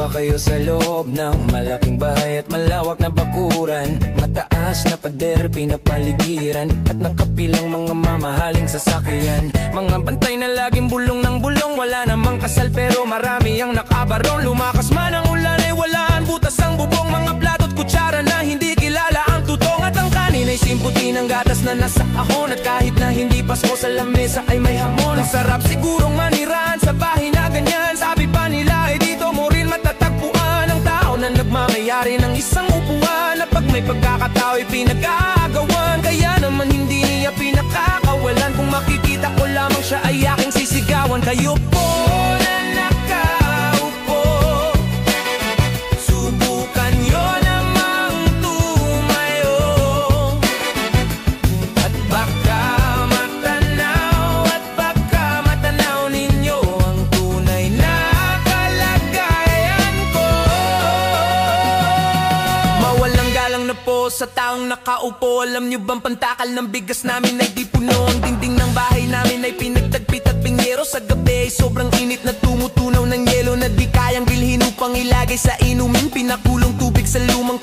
ba kayo sa loob ng malaking bahay at malawak na bakuran? Mataas na pader, pinapaligiran at nakapilang mga mamahaling sasakyan. Mga bantay na laging bulong ng bulong, wala namang kasal pero marami ang nakabarong. Lumakas man ang ulan ay walaan butas ang bubong, mga plato't kutsara na hindi kilala ang tutong. At ang kanin ay simputi ng gatas na nasa ahon, at kahit na hindi pasko sa lamesa ay may hamon. Ang sarap sigurong manirahan sa bahay na ganyan. Sabi pa nila ay dito mo rin matatagpuan ang tao na nagmamayari ng isang upuan, na pag may pagkakatao ay pinag-aagawan. Kaya naman hindi niya pinakakawalan, kung makikita ko lamang siya ay aking sisigawan. Kayo po na nakaupo, subukan nyo namang tumayo, at baka matanaw ninyo ang tunay na kalagayan ko. Mawalang galang na po sa taong nakaupo. Alam nyo bang pantakal ng bigas namin ay di puno? Ang dingding ng bahay namin ay pinagtagpit at pinyero. Sa gabi ay sobrang init na tumutunaw ng yelo, na di kayang bilhin upang ilagay sa inumin. Pinakulong tubig sa lumang